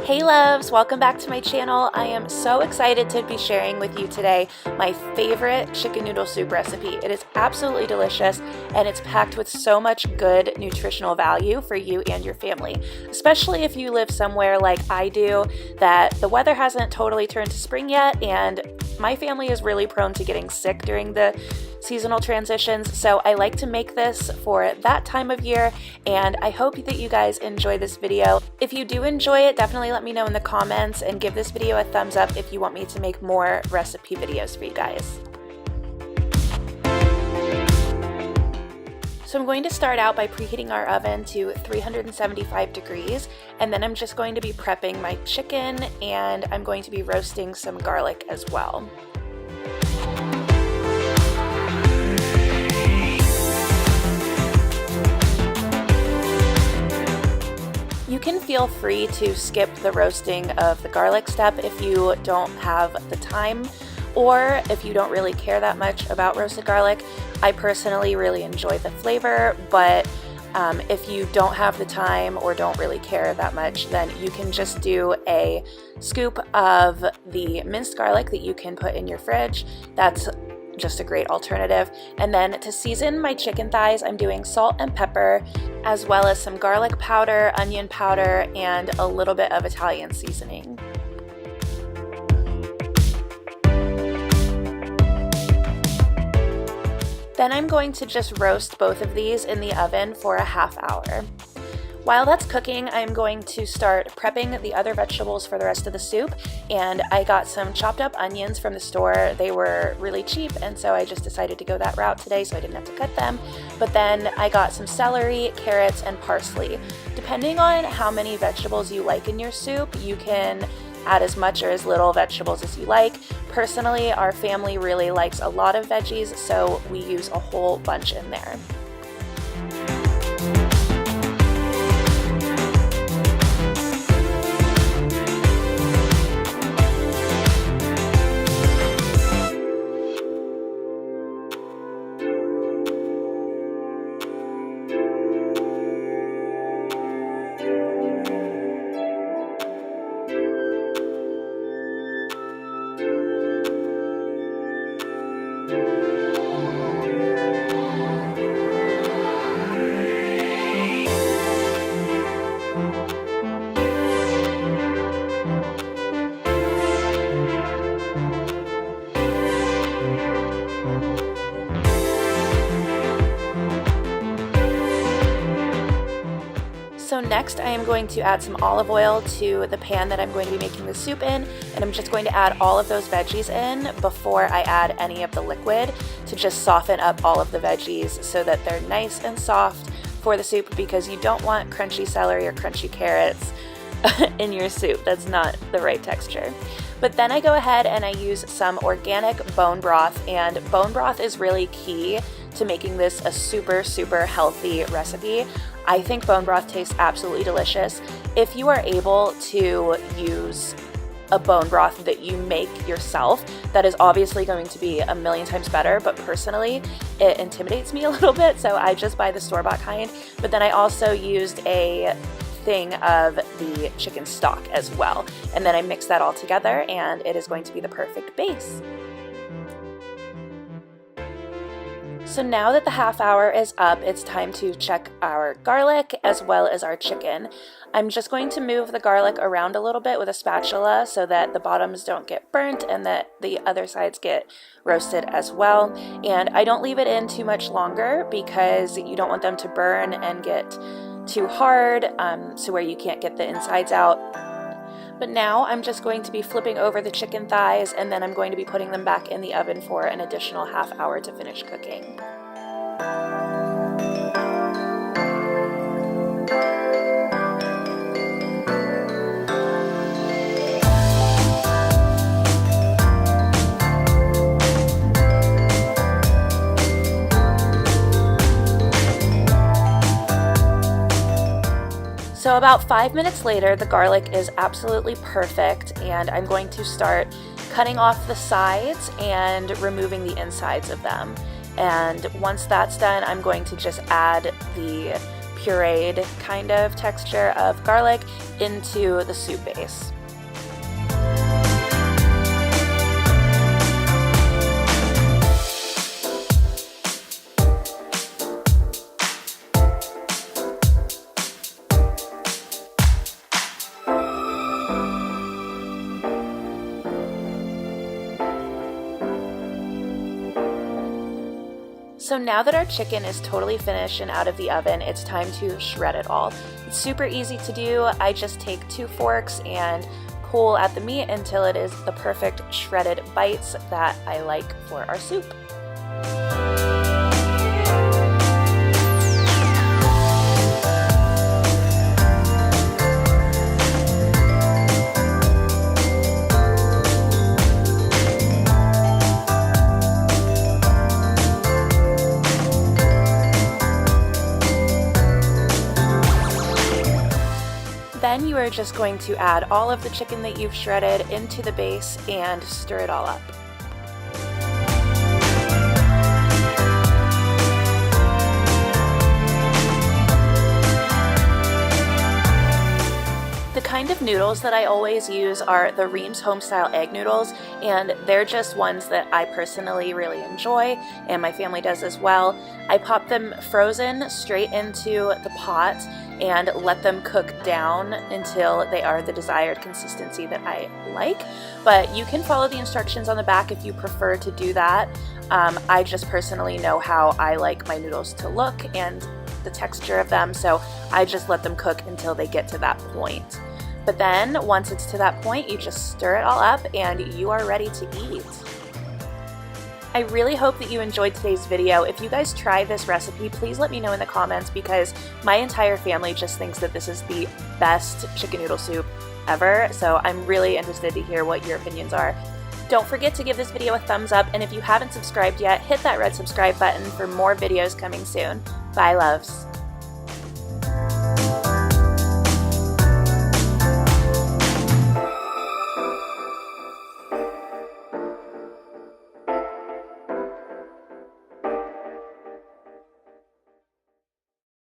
Hey loves, welcome back to my channel. I am so excited to be sharing with you today my favorite chicken noodle soup recipe. It is absolutely delicious and it's packed with so much good nutritional value for you and your family, especially if you live somewhere like I do that the weather hasn't totally turned to spring yet, and my family is really prone to getting sick during the seasonal transitions, so I like to make this for that time of year, and I hope that you guys enjoy this video. If you do enjoy it, definitely let me know in the comments and give this video a thumbs up if you want me to make more recipe videos for you guys. So I'm going to start out by preheating our oven to 375 degrees, and then I'm just going to be prepping my chicken, and I'm going to be roasting some garlic as well. You can feel free to skip the roasting of the garlic step if you don't have the time, or if you don't really care that much about roasted garlic. I personally really enjoy the flavor, but if you don't have the time or don't really care that much, then you can just do a scoop of the minced garlic that you can put in your fridge. That's just a great alternative. And then to season my chicken thighs, I'm doing salt and pepper, as well as some garlic powder, onion powder, and a little bit of Italian seasoning. Then I'm going to just roast both of these in the oven for a half hour. While that's cooking, I'm going to start prepping the other vegetables for the rest of the soup, and I got some chopped up onions from the store. They were really cheap, and so I just decided to go that route today so I didn't have to cut them. But then I got some celery, carrots, and parsley. Depending on how many vegetables you like in your soup, you can add as much or as little vegetables as you like. Personally, our family really likes a lot of veggies, so we use a whole bunch in there. So next I am going to add some olive oil to the pan that I'm going to be making the soup in, and I'm just going to add all of those veggies in before I add any of the liquid to just soften up all of the veggies so that they're nice and soft for the soup, because you don't want crunchy celery or crunchy carrots in your soup. That's not the right texture. But then I go ahead and I use some organic bone broth, and bone broth is really key to making this a super healthy recipe. I think bone broth tastes absolutely delicious. If you are able to use a bone broth that you make yourself, that is obviously going to be a million times better, but personally it intimidates me a little bit, so I just buy the store-bought kind. But then I also used a thing of the chicken stock as well, and then I mix that all together and it is going to be the perfect base. So now that the half hour is up, it's time to check our garlic as well as our chicken. I'm just going to move the garlic around a little bit with a spatula so that the bottoms don't get burnt and that the other sides get roasted as well. And I don't leave it in too much longer because you don't want them to burn and get too hard, so where you can't get the insides out. But now I'm just going to be flipping over the chicken thighs, and then I'm going to be putting them back in the oven for an additional half hour to finish cooking. So about 5 minutes later, the garlic is absolutely perfect, and I'm going to start cutting off the sides and removing the insides of them. And once that's done, I'm going to just add the pureed kind of texture of garlic into the soup base. So now that our chicken is totally finished and out of the oven, it's time to shred it all. It's super easy to do. I just take 2 forks and pull at the meat until it is the perfect shredded bites that I like for our soup. Then you are just going to add all of the chicken that you've shredded into the base and stir it all up. The kind of noodles that I always use are the Reams Homestyle egg noodles, and they're just ones that I personally really enjoy, and my family does as well. I pop them frozen straight into the pot and let them cook down until they are the desired consistency that I like. But you can follow the instructions on the back if you prefer to do that. I just personally know how I like my noodles to look and the texture of them, so I just let them cook until they get to that point. But then once it's to that point, you just stir it all up and you are ready to eat. I really hope that you enjoyed today's video. If you guys try this recipe, please let me know in the comments, because my entire family just thinks that this is the best chicken noodle soup ever. So I'm really interested to hear what your opinions are. Don't forget to give this video a thumbs up, and if you haven't subscribed yet, hit that red subscribe button for more videos coming soon. Bye, loves.